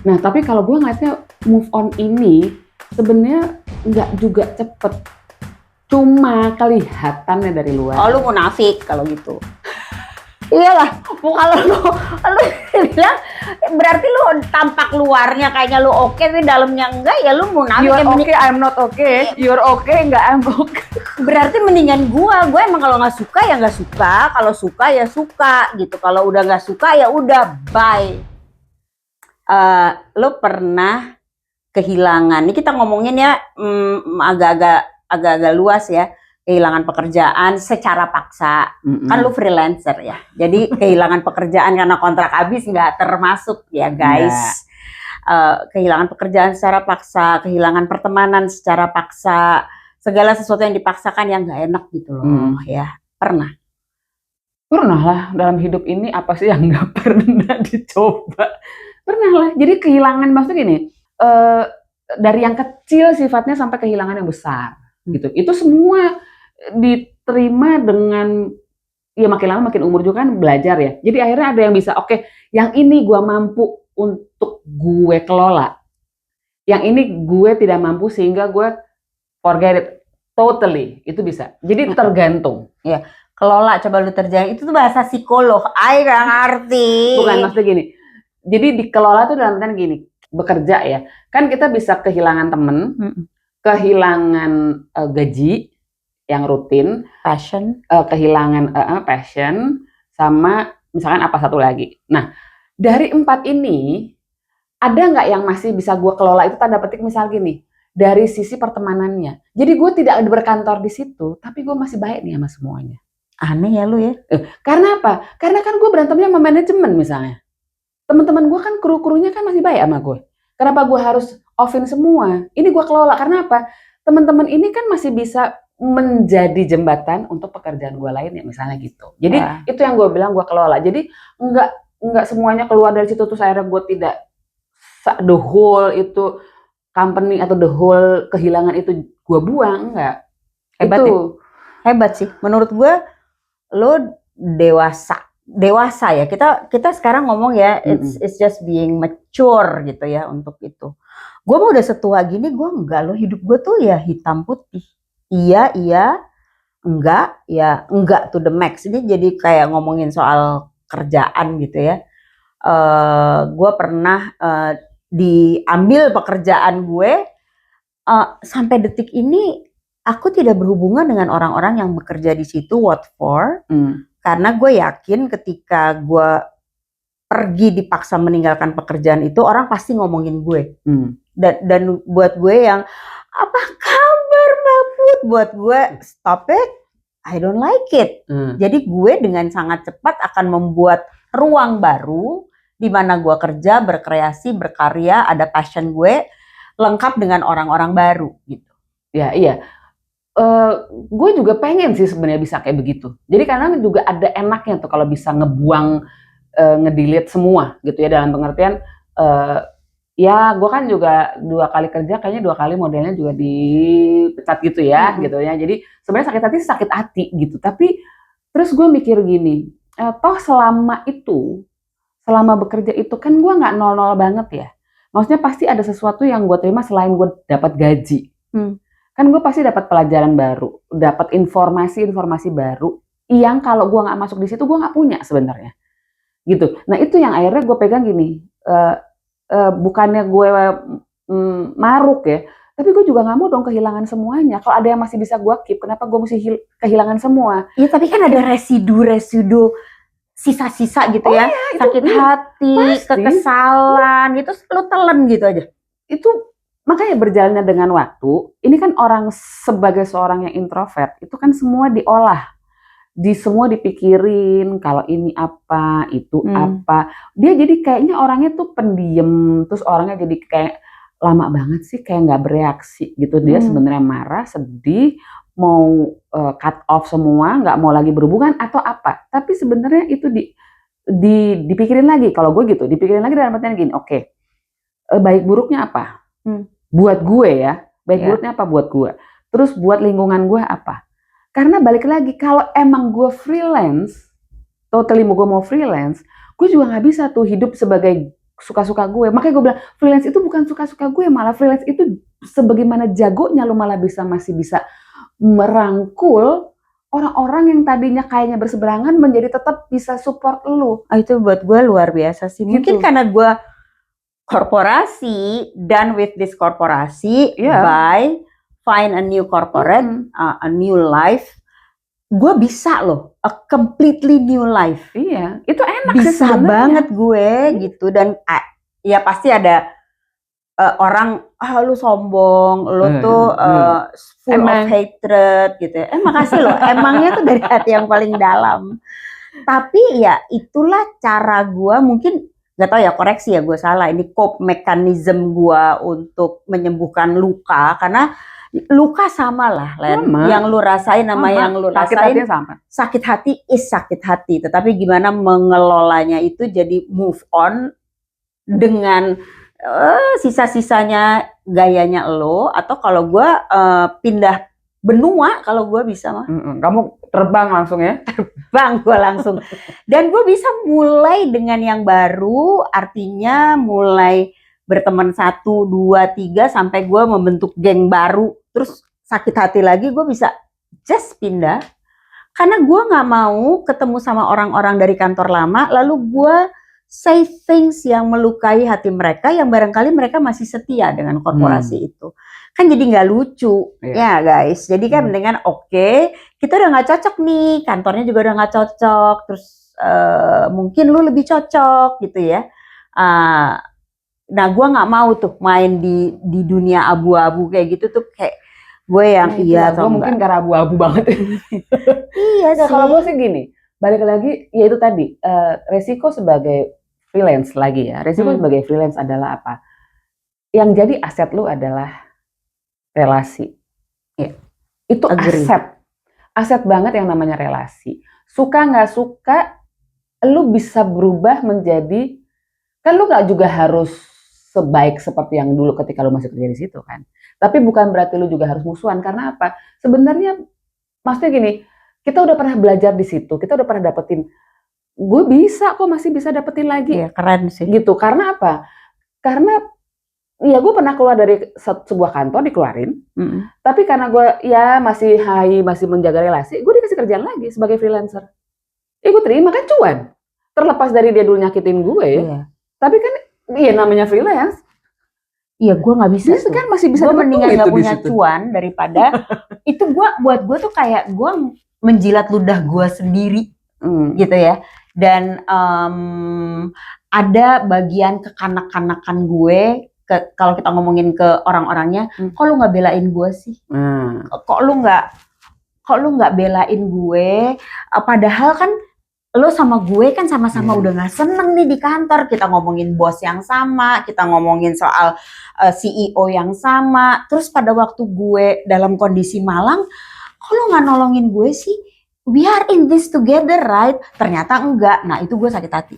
Nah, tapi kalau gue ngeliatnya move on ini sebenarnya nggak juga cepet. Cuma kelihatannya dari luar. Oh, lu munafik kalau gitu. Iyalah, kalau lu bilang berarti lu tampak luarnya kayaknya lu oke, tapi dalamnya enggak, ya lu munafik. You're okay, I'm not okay. You're okay, enggak I'm okay. Berarti mendingan gue emang kalau nggak suka ya nggak suka, kalau suka ya suka gitu. Kalau udah nggak suka ya udah bye. Lo pernah kehilangan? Ini kita ngomongin ya agak-agak luas ya. Kehilangan pekerjaan secara paksa. Kan lu freelancer ya. Jadi kehilangan pekerjaan karena kontrak habis nggak termasuk ya guys. Kehilangan pekerjaan secara paksa, kehilangan pertemanan secara paksa, segala sesuatu yang dipaksakan yang nggak enak gitu loh ya. Pernah lah dalam hidup ini, apa sih yang nggak pernah dicoba? Pernah lah. Jadi kehilangan maksudnya gini, dari yang kecil sifatnya sampai kehilangan yang besar gitu. Itu semua diterima dengan ya makin lama makin umur juga kan belajar ya. Jadi akhirnya ada yang bisa oke, yang ini gue mampu untuk gue kelola. Yang ini gue tidak mampu sehingga gue forget it totally. Itu bisa. Jadi tergantung. Ya, kelola coba lu terjang. Itu tuh bahasa psikolog. Ay gak ngerti. Bukan, maksudnya gini. Jadi dikelola tuh dalam artian gini, bekerja ya. Kan kita bisa kehilangan temen, kehilangan gaji yang rutin, kehilangan passion, sama misalkan apa satu lagi. Nah, dari 4 ini, ada nggak yang masih bisa gue kelola? Itu tanda petik misal gini, dari sisi pertemanannya. Jadi gue tidak berkantor di situ, tapi gue masih baik nih sama semuanya. Aneh ya lu ya. Karena apa? Karena kan gue berantemnya sama manajemen misalnya. Teman-teman gue kan kru-krunya kan masih baik sama gue. Kenapa gue harus offin semua? Ini gue kelola. Karena apa? Teman-teman ini kan masih bisa menjadi jembatan untuk pekerjaan gue lainnya misalnya gitu. Jadi itu yang gue bilang gue kelola. Jadi enggak semuanya keluar dari situ terus akhirnya gue tidak the whole itu company atau the whole kehilangan itu gue buang, enggak. Hebat itu ya? Hebat sih. Menurut gue lo dewasa ya. Kita sekarang ngomong ya, it's just being mature gitu ya untuk itu. Gue mau udah setua gini, gue enggak loh, hidup gue tuh ya hitam putih. Iya, enggak, ya enggak to the max. Ini jadi kayak ngomongin soal kerjaan gitu ya. Gue pernah diambil pekerjaan gue, sampai detik ini aku tidak berhubungan dengan orang-orang yang bekerja di situ. What for? Karena gue yakin ketika gue pergi dipaksa meninggalkan pekerjaan itu, orang pasti ngomongin gue. Dan buat gue yang apa kabar Mbak Put, buat gue stop it, I don't like it. Jadi gue dengan sangat cepat akan membuat ruang baru di mana gue kerja, berkreasi, berkarya, ada passion gue lengkap dengan orang-orang baru gitu. Ya iya. Gue juga pengen sih sebenarnya bisa kayak begitu. Jadi karena juga ada enaknya tuh kalau bisa ngebuang, ngedelete semua gitu ya, dalam pengertian ya gue kan juga 2 kali kerja, kayaknya 2 kali modelnya juga dipecat gitu ya, gitu ya. Jadi sebenarnya sakit hati gitu. Tapi terus gue mikir gini, toh selama bekerja itu kan gue nggak nol-nol banget ya. Maksudnya pasti ada sesuatu yang gue terima selain gue dapat gaji. Kan gue pasti dapat pelajaran baru, dapat informasi baru yang kalau gue nggak masuk di situ gue nggak punya sebenarnya, gitu. Nah itu yang akhirnya gue pegang gini, bukannya gue maruk ya, tapi gue juga nggak mau dong kehilangan semuanya. Kalau ada yang masih bisa gue keep, kenapa gue mesti kehilangan semua? Iya tapi kan ada residu sisa-sisa gitu ya, sakit hati, kekesalan, gitu lu telan gitu aja. Itu makanya berjalannya dengan waktu, ini kan orang sebagai seorang yang introvert, itu kan semua diolah, semua dipikirin, kalau ini apa, itu apa. Dia jadi kayaknya orangnya tuh pendiam, terus orangnya jadi kayak lama banget sih kayak nggak bereaksi gitu. Dia sebenarnya marah, sedih, mau cut off semua, nggak mau lagi berhubungan atau apa. Tapi sebenarnya itu dipikirin lagi, kalau gue gitu, dipikirin lagi dalam artian gini, oke, baik buruknya apa? Buat gue ya, baik buruknya apa buat gue? Terus buat lingkungan gue apa? Karena balik lagi, kalau emang gue freelance, gue mau freelance, gue juga nggak bisa tuh hidup sebagai suka-suka gue. Makanya gue bilang freelance itu bukan suka-suka gue, malah freelance itu sebagaimana jagonya lu malah masih bisa merangkul orang-orang yang tadinya kayaknya berseberangan menjadi tetap bisa support lu. Itu buat gue luar biasa sih. Mungkin Gitu. karena gue korporasi, done with this korporasi, Iya. find a new corporate, a new life. Gue bisa loh, a completely new life. Iya, itu enak sih Bisa sebenarnya. banget gue gitu. Dan ya pasti ada orang, lu sombong, lu tuh full of hatred gitu ya. Makasih loh, emangnya tuh dari hati yang paling dalam. Tapi ya itulah cara gue, mungkin nggak tahu ya, koreksi ya gue salah, ini cope mechanism gue untuk menyembuhkan luka, karena luka sama lah, Len. Sama. Yang lu rasain sama yang lu Sakit rasain, hatinya sama. sakit hati is sakit hati, tetapi gimana mengelolanya itu jadi move on dengan sisa-sisanya gayanya lo, atau kalau gue pindah benua kalau gue bisa mah. Kamu terbang langsung ya? Terbang gue langsung. Dan gue bisa mulai dengan yang baru, artinya mulai berteman 1, 2, 3 sampai gue membentuk geng baru. Terus sakit hati lagi gue bisa just pindah. Karena gue gak mau ketemu sama orang-orang dari kantor lama, lalu gue say things yang melukai hati mereka, yang barangkali mereka masih setia dengan korporasi itu. Kan jadi nggak lucu, ya guys. Jadi kan mendingan oke, kita udah nggak cocok nih, kantornya juga udah nggak cocok, terus mungkin lu lebih cocok gitu ya. Nah, gue nggak mau tuh main di dunia abu-abu kayak gitu tuh, kayak gue yang iya atau gue mungkin karena abu-abu banget. Iya sih. Kalau gue sih gini, balik lagi, ya itu tadi, resiko sebagai freelance lagi ya. Resiko sebagai freelance adalah apa? Yang jadi aset lu adalah relasi. Ya. Itu aset. Aset banget yang namanya relasi. Suka nggak suka, lu bisa berubah menjadi, kan lu nggak juga harus sebaik seperti yang dulu ketika lu masih kerja di situ kan. Tapi bukan berarti lu juga harus musuhan. Karena apa? Sebenarnya, maksudnya gini, kita udah pernah belajar di situ, kita udah pernah dapetin, gue bisa kok, masih bisa dapetin lagi. Iya, keren sih. Gitu, karena apa? Karena ya gue pernah keluar dari sebuah kantor, dikeluarin. Tapi karena gue ya masih masih menjaga relasi, gue dikasih kerjaan lagi sebagai freelancer. Gue terima kan, cuan. Terlepas dari dia dulu nyakitin gue ya. Iya. Tapi kan, iya namanya freelance. Iya, gue nggak bisa. Jadi kan masih bisa. Gue mendingan nggak punya cuan daripada itu. Buat gue tuh kayak gue menjilat ludah gue sendiri, gitu ya. Dan ada bagian kekanak-kanakan gue, kalau kita ngomongin ke orang-orangnya, kok lu nggak belain gue sih? Kok lu nggak belain gue? Padahal kan lo sama gue kan sama-sama udah nggak seneng nih di kantor. Kita ngomongin bos yang sama, kita ngomongin soal CEO yang sama. Terus pada waktu gue dalam kondisi malang, kok lo nggak nolongin gue sih? We are in this together, right? Ternyata enggak. Nah, itu gue sakit hati.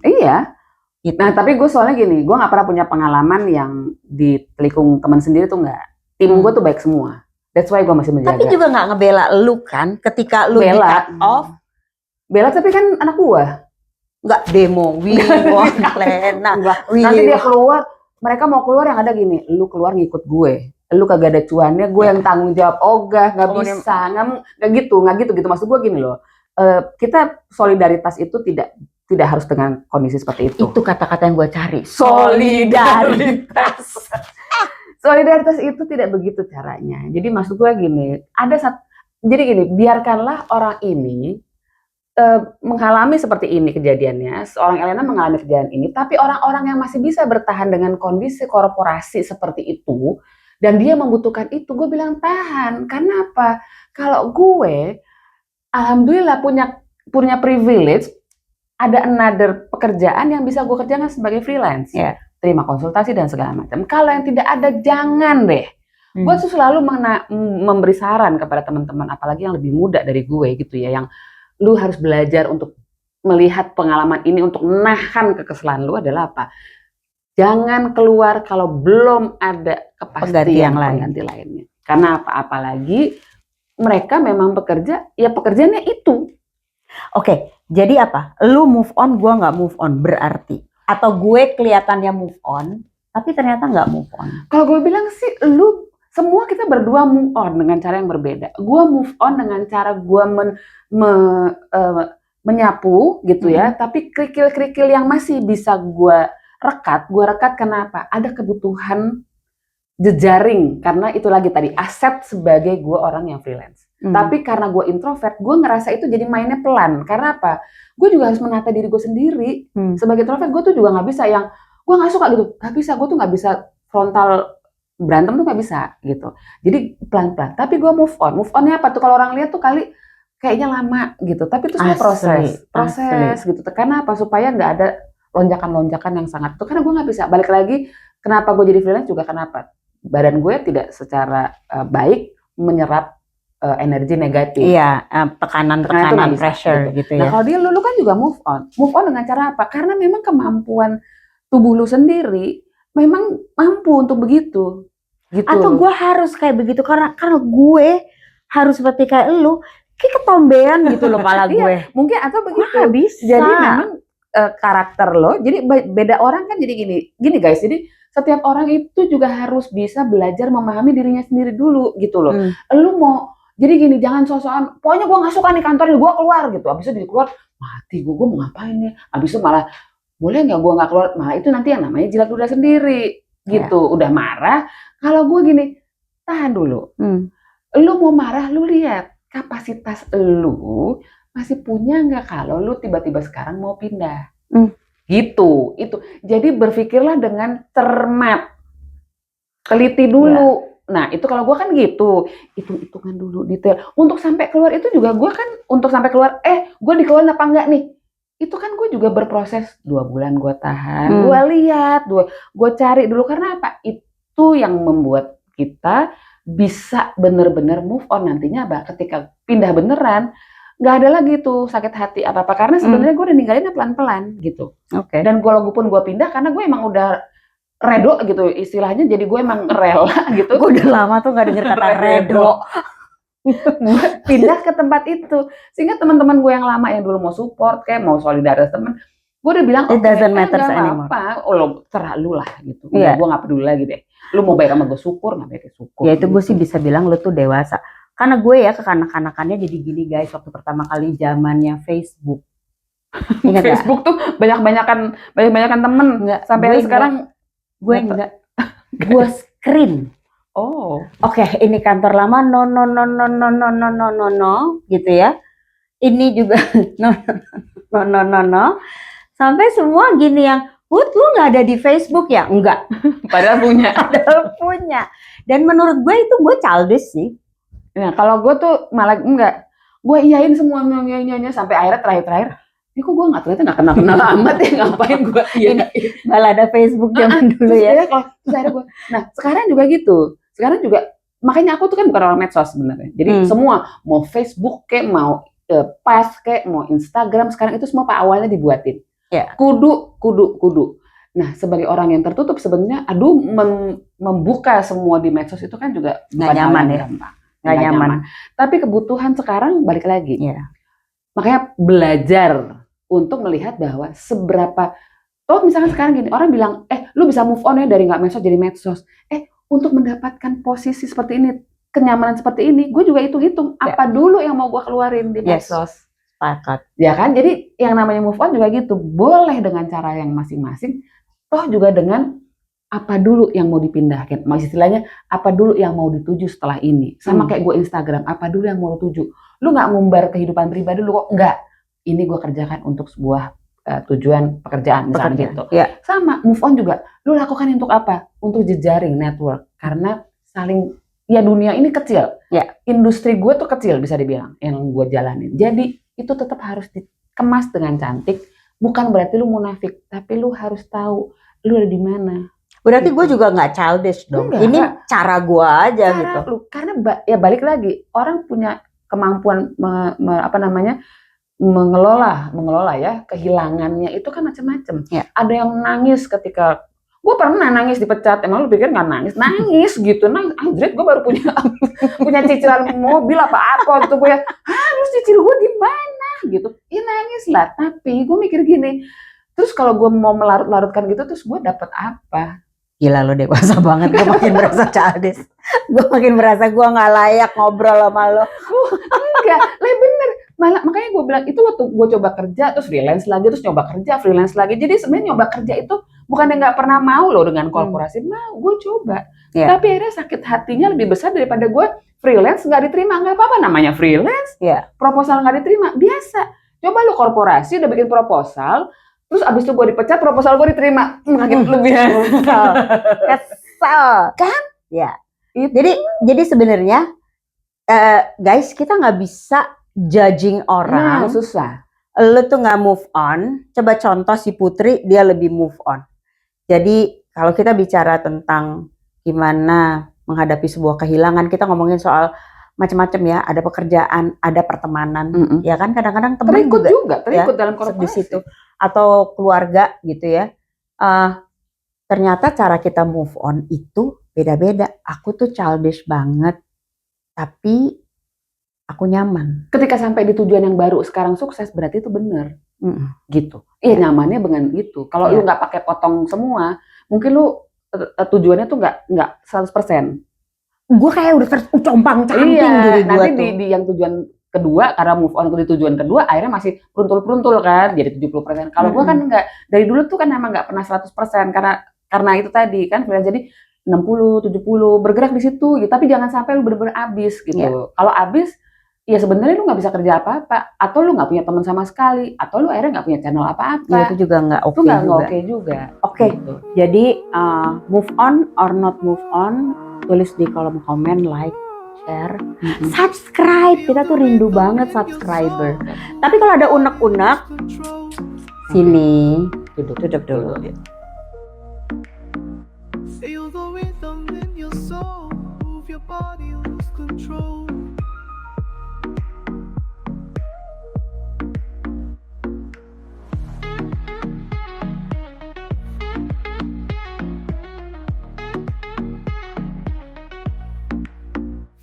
Iya. Gitu. Nah, tapi gue soalnya gini, gue nggak pernah punya pengalaman yang di telikung teman sendiri tuh nggak. Tim gue tuh baik semua. That's why gue masih menjaga. Tapi juga nggak ngebela lu kan, ketika lu di cut off. Bela tapi kan anak gue. Nggak demo, nanti dia keluar, mereka mau keluar yang ada gini, lu keluar ngikut gue. Lu kagak ada cuannya, gue yang tanggung jawab. Nggak bisa, nggak gitu. Maksud gue gini loh, kita solidaritas itu tidak harus dengan kondisi seperti itu. Itu kata-kata yang gue cari. Solidaritas. Solidaritas itu tidak begitu caranya. Jadi maksud gue gini, jadi gini, biarkanlah orang ini mengalami seperti ini kejadiannya, seorang Elena mengalami kejadian ini, tapi orang-orang yang masih bisa bertahan dengan kondisi korporasi seperti itu, dan dia membutuhkan itu, gue bilang tahan. Karena apa? Kalau gue, alhamdulillah punya privilege, ada another pekerjaan yang bisa gue kerjakan sebagai freelance. Terima konsultasi dan segala macam. Kalau yang tidak ada, jangan deh. Gue tuh selalu memberi saran kepada teman-teman, apalagi yang lebih muda dari gue gitu ya, yang lu harus belajar untuk melihat pengalaman ini, untuk nahan kekesalan lu adalah apa? Jangan keluar kalau belum ada kepastian pengganti lainnya. Karena apa? Apalagi mereka memang bekerja, ya pekerjaannya itu. Oke, jadi apa? Lu move on, gua nggak move on, berarti Atau gue kelihatannya move on, tapi ternyata nggak move on. Kalau gue bilang sih, semua kita berdua move on dengan cara yang berbeda. Gue move on dengan cara gue menyapu gitu ya, tapi kerikil-kerikil yang masih bisa gue rekat kenapa? Ada kebutuhan jejaring, karena itu lagi tadi aset sebagai gue orang yang freelance. Tapi karena gue introvert, gue ngerasa itu jadi mainnya pelan. Karena apa? Gue juga harus menata diri gue sendiri. Sebagai introvert, gue tuh juga nggak bisa yang gue nggak suka gitu. Nggak bisa, gue tuh nggak bisa frontal berantem tuh nggak bisa gitu. Jadi pelan-pelan. Tapi gue move on. Move onnya apa tuh? Kalau orang lihat tuh kali kayaknya lama gitu. Tapi itu semua proses gitu. Karena apa? Supaya nggak ada lonjakan-lonjakan yang sangat itu. Karena gue nggak bisa. Balik lagi, kenapa gue jadi freelance juga kenapa? Badan gue tidak secara baik menyerap energi negatif. Iya, tekanan pressure gitu ya. Nah, kalau dia lu kan juga move on. Move on dengan cara apa? Karena memang kemampuan tubuh lu sendiri memang mampu untuk begitu. Gitu. Atau gue harus kayak begitu karena gue harus seperti kayak lu, kayak ketombean gitu loh kepala gue. Iya, mungkin atau begitu. Bisa. Jadi memang karakter lo. Jadi beda orang kan jadi gini guys. Jadi setiap orang itu juga harus bisa belajar memahami dirinya sendiri dulu gitu loh. Lu mau jadi gini, jangan sosokan, pokoknya gue gak suka nih kantor, gue keluar gitu. Abis itu keluar, mati gue mau ngapain nih. Abis itu malah, boleh gak gue gak keluar, malah itu nanti yang namanya jilat ludah sendiri. Gitu, udah marah. Kalau gue gini, tahan dulu. Lu mau marah, lu lihat kapasitas lu masih punya gak kalau lu tiba-tiba sekarang mau pindah. Gitu, itu. Jadi berpikirlah dengan cermat. Teliti dulu. Nah, itu kalau gue kan gitu, hitung-hitungan dulu detail. Untuk sampai keluar itu juga gue kan, untuk sampai keluar, gue dikeluarin apa enggak nih? Itu kan gue juga berproses 2 bulan gue tahan, gue lihat, gue cari dulu. Karena apa? Itu yang membuat kita bisa bener-bener move on nantinya, ketika pindah beneran, nggak ada lagi tuh sakit hati apa-apa. Karena sebenarnya gue udah ninggalinnya pelan-pelan gitu. Dan walaupun gue pindah, karena gue emang udah redo gitu istilahnya, jadi gue emang rela gitu. Gue udah lama tuh gak denger kata redo. Pindah ke tempat itu, sehingga teman-teman gue yang lama yang dulu mau support kayak mau solidaritas teman, gue udah bilang it doesn't matter anymore. Lo terserah lu lah gitu. Gue gak peduli lagi deh. Lu mau baik sama gue syukur, gak baik syukur. Ya itu gue sih bisa bilang lu tuh dewasa. Karena gue ya kekanak-kanakannya jadi gini guys, waktu pertama kali zamannya Facebook. Ingat Facebook tuh banyak-banyakan temen. Sampai sekarang gue enggak. Gue screen. Oke, ini kantor lama no gitu ya. Ini juga no. Sampai semua gini yang, lu nggak ada di Facebook ya? Enggak. Padahal punya. Dan menurut gue itu gue childish sih. Nah, kalau gue tuh malah enggak. Gue iyain semua nyonya sampai akhirnya terakhir. Ini kok gue ternyata nggak kenal amat ya, ngapain gue iyain. Balada Facebook zaman dulu ya. Nah, sekarang juga gitu. Sekarang juga, makanya aku tuh kan bukan orang medsos sebenarnya. Jadi semua, mau Facebook kayak, mau pas kayak, mau Instagram, sekarang itu semua awalnya dibuatin. Kudu. Nah, sebagai orang yang tertutup sebenarnya, membuka semua di medsos itu kan juga nggak nyaman ya. Nggak nyaman. Tapi kebutuhan sekarang balik lagi. Makanya belajar untuk melihat bahwa seberapa, misalkan sekarang gini, orang bilang, lu bisa move on ya dari nggak medsos jadi medsos. Untuk mendapatkan posisi seperti ini, kenyamanan seperti ini, gue juga hitung-hitung apa dulu yang mau gue keluarin di medsos. Sepakat. Ya kan, jadi yang namanya move on juga gitu, boleh dengan cara yang masing-masing, toh juga dengan apa dulu yang mau dipindahkan, istilahnya apa dulu yang mau dituju setelah ini. Sama kayak gue Instagram, apa dulu yang mau dituju. Lu nggak ngumbar kehidupan pribadi lu kok, enggak. Ini gue kerjakan untuk sebuah tujuan pekerjaan misalnya gitu. Sama move on juga, lu lakukan untuk apa? Untuk jejaring network, karena saling, ya dunia ini kecil. Industri gue tuh kecil bisa dibilang yang gue jalanin. Jadi itu tetap harus dikemas dengan cantik. Bukan berarti lu munafik, tapi lu harus tahu lu ada di mana. Berarti gue juga nggak childish dong. Ini cara gue aja gitu. Karena ya balik lagi, orang punya kemampuan mengelola ya kehilangannya itu kan macam-macam. Ada yang nangis ketika, gue pernah nangis dipecat. Emang lu pikir nggak nangis? Nangis gitu, anjrit gue baru punya cicilan mobil apa waktu gue ya, harus cicil gue gimana gitu. Nangis lah. Tapi gue mikir gini, Terus kalau gue mau melarut-larutkan gitu, terus gue dapet apa? Gila lo dewasa banget, gue makin merasa childish. Gue makin merasa gue nggak layak ngobrol sama lo. Enggak, lah bener. Malah makanya gue bilang itu waktu gue coba kerja, terus freelance lagi, terus nyoba kerja, freelance lagi. Jadi sebenarnya nyoba kerja itu bukannya nggak pernah mau loh dengan korporasi, mau gue coba. Iya. Tapi akhirnya sakit hatinya lebih besar daripada gue freelance nggak diterima. Nggak apa-apa namanya freelance, Iya. proposal nggak diterima, biasa. Coba lo korporasi udah bikin proposal, terus abis itu gue dipecat, proposal gue diterima, makin lebih Kesel kan? Ya. Itu. Jadi sebenarnya guys, kita nggak bisa judging orang. Nah, susah. Lo tuh nggak move on. Coba contoh si Putri, dia lebih move on. Jadi kalau kita bicara tentang gimana menghadapi sebuah kehilangan, kita ngomongin soal macam-macam ya. Ada pekerjaan, ada pertemanan, ya kan kadang-kadang teman juga terikut dalam di korporasi. situ, atau keluarga gitu ya. Ternyata cara kita move on itu beda-beda. Aku tuh childish banget, tapi aku nyaman. Ketika sampai di tujuan yang baru, sekarang sukses, berarti itu bener. Gitu. Iya, nyamannya dengan itu. Kalau lu nggak pakai potong semua, mungkin lu tujuannya tuh nggak 100%. Gue kayak udah tercompang-camping diri gue nanti tuh. di yang tujuan kedua, karena move on di tujuan kedua, akhirnya masih peruntul-peruntul kan, jadi 70%. Kalau gue kan nggak, dari dulu tuh kan emang nggak pernah 100%, karena itu tadi kan, jadi 60, 70, bergerak di situ, gitu. Tapi jangan sampai lu bener-bener abis gitu. Kalau abis, ya sebenarnya lu nggak bisa kerja apa-apa, atau lu nggak punya teman sama sekali, atau lu akhirnya nggak punya channel apa-apa. Ya, itu juga nggak oke juga. Oke, gitu. Jadi move on or not move on, tulis di kolom komen, like, share, subscribe. Kita tuh rindu banget subscriber. Tapi kalau ada unek-unek, sini duduk dulu. Feel the rhythm in your soul, move your body, lose control.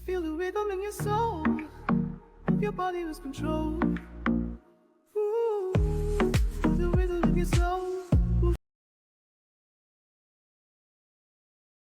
Feel the rhythm in your soul, move your body, lose control.